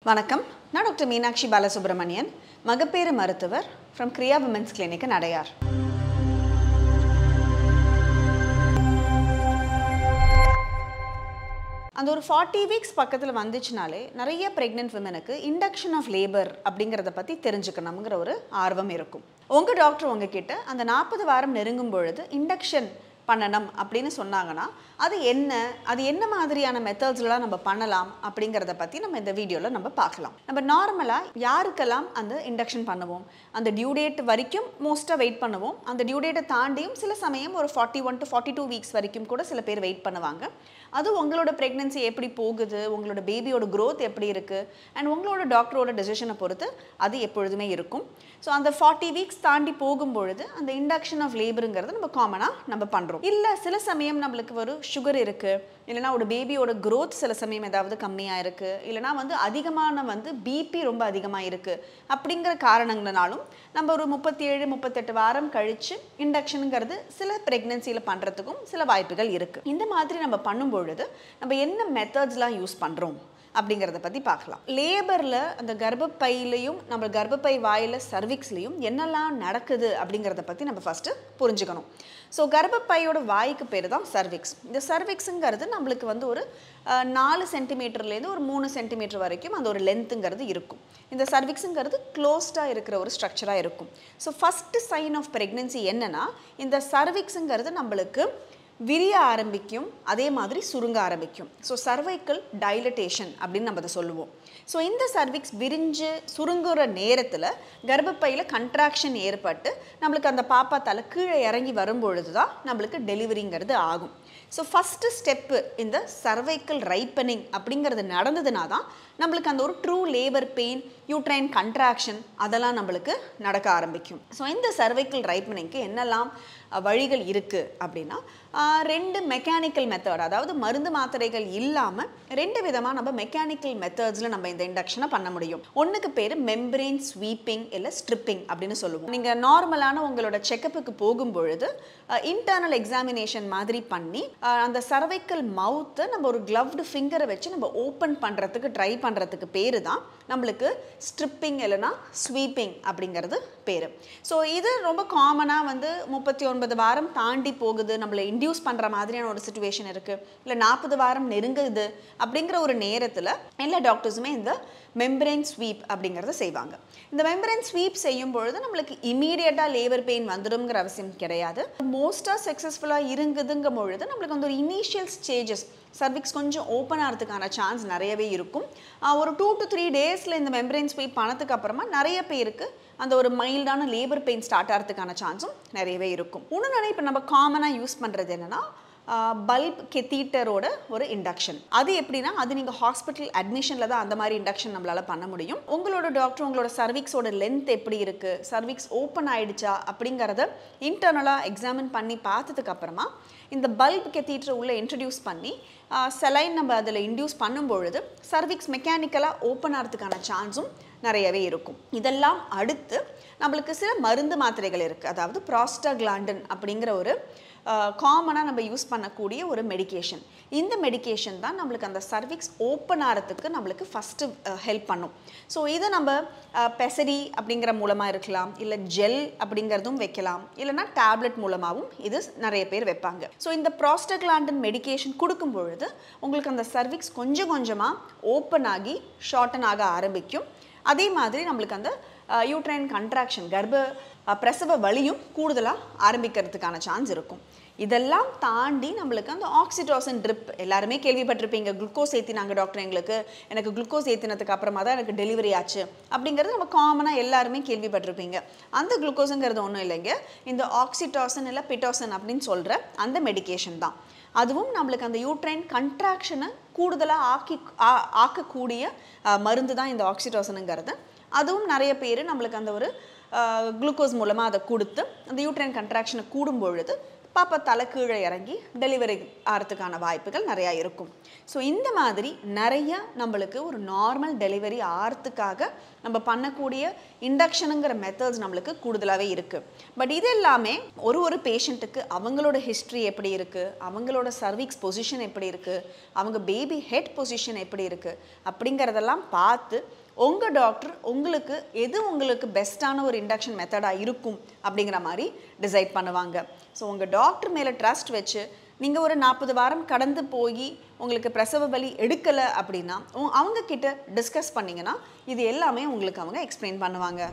வணக்கம். நான் டாக்டர் மீனாட்சி பாலசுப்ரமணியன், மகப்பேறு மருத்துவர் from Kriya Women's Clinic in Adyar. அந்த ஒரு 40 வீக்ஸ் பக்கத்தில் வந்துச்சுனாலே நிறைய ப்ரெக்னென்ட் விமனுக்கு இண்டக்ஷன் ஆஃப் லேபர் அப்படிங்கிறத பற்றி தெரிஞ்சுக்கணுங்கிற ஒரு ஆர்வம் இருக்கும். உங்கள் டாக்டர் உங்ககிட்ட அந்த 40 வாரம் நெருங்கும் பொழுது இண்டக்ஷன் பண்ணணும் அப்படின்னு சொன்னாங்கன்னா அது என்ன மாதிரியான மெத்தட்ஸ்லாம் நம்ம பண்ணலாம் அப்படிங்கிறத பற்றி நம்ம இந்த வீடியோவில் நம்ம பார்க்கலாம். நம்ம நார்மலாக யாருக்கெல்லாம் அந்த இண்டக்ஷன் பண்ணுவோம், அந்த டியூ டேட் வரைக்கும் மோஸ்ட்டாக வெயிட் பண்ணுவோம். அந்த டியூ டேட்டை தாண்டியும் சில சமயம் ஒரு 41 to 42 வீக்ஸ் வரைக்கும் கூட சில பேர் வெயிட் பண்ணுவாங்க. அது உங்களோட ப்ரெக்னென்சி எப்படி போகுது, உங்களோட பேபியோட க்ரோத் எப்படி இருக்குது அண்ட் உங்களோட டாக்டரோட டெசிஷனை பொறுத்து அது எப்பொழுதுமே இருக்கும். ஸோ அந்த 40 வீக்ஸ் தாண்டி போகும்பொழுது அந்த இண்டக்ஷன் ஆஃப் லேபருங்கிறது நம்ம காமனாக நம்ம பண்ணுறோம். இல்லை சில சமயம் நம்மளுக்கு ஒரு சுகர் இருக்குது, இல்லைனா ஒரு பேபியோட க்ரோத் சில சமயம் ஏதாவது கம்மியாக இருக்குது, இல்லைனா அதிகமான பிபி ரொம்ப அதிகமாக இருக்குது அப்படிங்கிற காரணங்களாலும் நம்ம ஒரு 37-38 வாரம் கழித்து இண்டக்ஷனுங்கிறது சில ப்ரெக்னென்சியில் பண்ணுறதுக்கும் சில வாய்ப்புகள் இருக்குது. இந்த மாதிரி நம்ம பண்ணும்பொழுது நம்ம என்ன மெத்தட்ஸ்லாம் யூஸ் பண்ணுறோம் அப்படிங்கிறத பற்றி பார்க்கலாம். லேபரில் அந்த கர்ப்பப்பையிலையும் நம்ம கர்ப்பப்பை வாயில் சர்விக்ஸ்லையும் என்னெல்லாம் நடக்குது அப்படிங்கிறத பற்றி நம்ம ஃபஸ்ட்டு புரிஞ்சுக்கணும். ஸோ கர்ப்பப்பையோட வாய்க்கு பேர் தான் சர்விக்ஸ். இந்த சர்விக்ஸுங்கிறது நம்மளுக்கு ஒரு 4 சென்டிமீட்டர்லேருந்து ஒரு 3 சென்டிமீட்டர் வரைக்கும் அந்த ஒரு லென்த்துங்கிறது இருக்கும். இந்த சர்விக்ஸுங்கிறது க்ளோஸ்டாக இருக்கிற ஒரு ஸ்ட்ரக்சராக இருக்கும். So first sign of pregnancy என்னென்னா இந்த சர்விக்ஸுங்கிறது நம்மளுக்கு விரிய ஆரம்பிக்கும், அதே மாதிரி சுருங்க ஆரம்பிக்கும். ஸோ சர்வைக்கல் டைலட்டேஷன் அப்படின்னு நம்ம அதை சொல்லுவோம். ஸோ இந்த சர்விக்ஸ் விரிஞ்சு சுருங்குற நேரத்தில் கர்ப்பப்பையில் கண்ட்ராக்ஷன் ஏற்பட்டு நம்மளுக்கு அந்த பாப்பா தலை கீழே இறங்கி வரும்பொழுது தான் நம்மளுக்கு டெலிவரிங்கிறது ஆகும். ஸோ ஃபஸ்ட்டு ஸ்டெப்பு இந்த சர்வைக்கல் ரைப்பனிங் அப்படிங்கிறது நடந்ததுனா தான் நம்மளுக்கு அந்த ஒரு true labour pain, uterine contraction அதெல்லாம் நம்மளுக்கு நடக்க ஆரம்பிக்கும். ஸோ இந்த சர்வைக்கல் ரைப்பனிங்க்கு என்னெல்லாம் வழிகள் இருக்குது அப்படின்னா 2 மெக்கானிக்கல் மெத்தட், அதாவது மருந்து மாத்திரைகள் இல்லாமல் 2 விதமாக நம்ம மெக்கானிக்கல் மெத்தட்ஸில் நம்ம இந்த இண்டக்ஷனை பண்ண முடியும். ஒன்றுக்கு பேர் மெம்பரேன் ஸ்வீப்பிங் இல்லை ஸ்ட்ரிப்பிங் அப்படின்னு சொல்லுவோம். நீங்கள் நார்மலான உங்களோட செக்கப்புக்கு போகும்பொழுது இன்டர்னல் எக்ஸாமினேஷன் மாதிரி பண்ணி அந்த சர்வைக்கல் மவுத்தை நம்ம ஒரு கிளவ்டு ஃபிங்கரை வச்சு நம்ம ஓப்பன் பண்ணுறதுக்கு ட்ரை பண்ணுறதுக்கு பேர் தான் நம்மளுக்கு ஸ்ட்ரிப்பிங் இல்லைனா ஸ்வீப்பிங் அப்படிங்கிறது பேர். ஸோ இது ரொம்ப காமனாக 39 வாரம் தாண்டி போகுது, நம்மளை இன்டியூஸ் பண்ணுற மாதிரியான ஒரு சிச்சுவேஷன் இருக்குது, இல்லை 40 வாரம் நெருங்குது அப்படிங்கிற ஒரு நேரத்தில் எல்லா டாக்டர்ஸுமே இந்த மெம்பரேன் ஸ்வீப் அப்படிங்கிறத செய்வாங்க. இந்த மெம்பரேன் ஸ்வீப் செய்யும் பொழுது நம்மளுக்கு இமீடியட்டாக லேபர் பெயின் வந்துடுங்கிற அவசியம் கிடையாது. மோஸ்ட்டாக சக்ஸஸ்ஃபுல்லாக இருங்குதுங்கும் பொழுது நம்மளுக்கு ஒரு இனிஷியல் ஸ்டேஜஸ் சர்விக்ஸ் கொஞ்சம் ஓப்பன் ஆகிறதுக்கான சான்ஸ் நிறையவே இருக்கும். ஒரு 2 to 3 டேஸில் இந்த மெம்பரேன் ஸ்வீப் பண்ணதுக்கு அப்புறமா நிறைய பேருக்கு அந்த ஒரு மைல்டான லேபர் பெயின் ஸ்டார்ட் ஆகிறதுக்கான சான்ஸும் நிறையவே இருக்கும். இன்னொன்று இப்போ நம்ம காமனாக யூஸ் பண்ணுறது என்னென்னா பல்ப் கெத்தீட்டரோட ஒரு இண்டக்ஷன். அது எப்படின்னா அது நீங்கள் ஹாஸ்பிட்டல் அட்மிஷனில் தான் அந்த மாதிரி இண்டக்ஷன் நம்மளால் பண்ண முடியும். உங்களோட டாக்டர் உங்களோட சர்விக்ஸோட லென்த் எப்படி இருக்குது, சர்விக்ஸ் ஓப்பன் ஆகிடுச்சா அப்படிங்கிறத இன்டர்னலாக எக்ஸாமின் பண்ணி பார்த்ததுக்கு அப்புறமா இந்த பல்ப் கெத்தீட்டர் உள்ளே இன்ட்ரடியூஸ் பண்ணி செலைன் நம்ம அதில் இன்டியூஸ் பண்ணும்பொழுது சர்விக்ஸ் மெக்கானிக்கலாக ஓப்பன் ஆகிறதுக்கான சான்ஸும் நிறையவே இருக்கும். இதெல்லாம் அடுத்து நம்மளுக்கு சில மருந்து மாத்திரைகள் இருக்குது. அதாவது ப்ராஸ்டாக்லாண்டின் அப்படிங்கிற ஒரு காமனாக நம்ம யூஸ் பண்ணக்கூடிய ஒரு மெடிகேஷன். இந்த மெடிகேஷன் தான் நம்மளுக்கு அந்த சர்விக்ஸ் ஓப்பன் ஆகிறதுக்கு நம்மளுக்கு ஃபஸ்ட்டு ஹெல்ப் பண்ணும். ஸோ இதை நம்ம பெசரி அப்படிங்கிற மூலமாக இருக்கலாம், இல்லை ஜெல் அப்படிங்கிறதும் வைக்கலாம், இல்லைனா டேப்லெட் மூலமாகவும் இது நிறைய பேர் வைப்பாங்க. ஸோ இந்த ப்ராஸ்டாக்லாண்டின் மெடிகேஷன் கொடுக்கும் பொழுது உங்களுக்கு அந்த சர்விக்ஸ் கொஞ்சம் கொஞ்சமாக ஓப்பன் ஆகி ஷார்டன் ஆக ஆரம்பிக்கும். அதே மாதிரி நம்மளுக்கு அந்த யூட்ரைன் கண்ட்ராக்ஷன் பிரசவ வலியும் கூடுதலாக ஆரம்பிக்கிறதுக்கான சான்ஸ் இருக்கும். இதெல்லாம் தாண்டி நம்மளுக்கு அந்த ஆக்சிடோசின் ட்ரிப் எல்லாருமே கேள்விப்பட்டிருப்பீங்க. குளுக்கோஸ் ஏற்றினாங்க டாக்டர், எனக்கு குளுக்கோஸ் ஏற்றினதுக்கு அப்புறமா தான் எனக்கு டெலிவரி ஆச்சு அப்படிங்கிறது நம்ம காமனாக எல்லாருமே கேள்விப்பட்டிருப்பீங்க. அந்த குளுக்கோஸுங்கிறது ஒன்றும் இல்லைங்க, இந்த ஆக்சிடோசின் இல்லை பிட்டோசின் அப்படின்னு சொல்கிற அந்த மெடிகேஷன் தான். அதுவும் நம்மளுக்கு அந்த யூட்ரைன் கண்ட்ராக்ஷனை கூடுதலாக ஆக்கக்கூடிய மருந்து தான் இந்த ஆக்சிடோசினுங்கிறது. அதுவும் நிறைய பேர் நம்மளுக்கு அந்த ஒரு குளுக்கோஸ் மூலமாக அதை கொடுத்து அந்த யூட்ரைன் கண்ட்ராக்ஷனை கூடும் பொழுது பாப்பா தலை கீழே இறங்கி டெலிவரி ஆகிறதுக்கான வாய்ப்புகள் நிறையா இருக்கும். ஸோ இந்த மாதிரி நிறைய நம்மளுக்கு ஒரு நார்மல் டெலிவரி ஆகிறதுக்காக நம்ம பண்ணக்கூடிய இண்டக்ஷனுங்கிற மெத்தட்ஸ் நம்மளுக்கு கூடுதலாகவே இருக்குது. பட் இது எல்லாமே ஒரு பேஷண்ட்டுக்கு அவங்களோட ஹிஸ்ட்ரி எப்படி இருக்குது, அவங்களோட சர்விக்ஸ் பொசிஷன் எப்படி இருக்குது, அவங்க பேபி ஹெட் பொசிஷன் எப்படி இருக்குது அப்படிங்கிறதெல்லாம் பார்த்து உங்கள் டாக்டர் உங்களுக்கு எது உங்களுக்கு பெஸ்ட்டான ஒரு இண்டக்ஷன் மெத்தடாக இருக்கும் அப்படிங்கிற மாதிரி டிசைட் பண்ணுவாங்க. ஸோ உங்கள் டாக்டர் மேலே ட்ரஸ்ட் வச்சு நீங்கள் ஒரு 40 வாரம் கடந்து போய் உங்களுக்கு பிரசவ வலி எடுக்கலை அப்படின்னா அவங்கக்கிட்ட டிஸ்கஸ் பண்ணிங்கன்னா இது எல்லாமே உங்களுக்கு அவங்க எக்ஸ்பிளைன் பண்ணுவாங்க.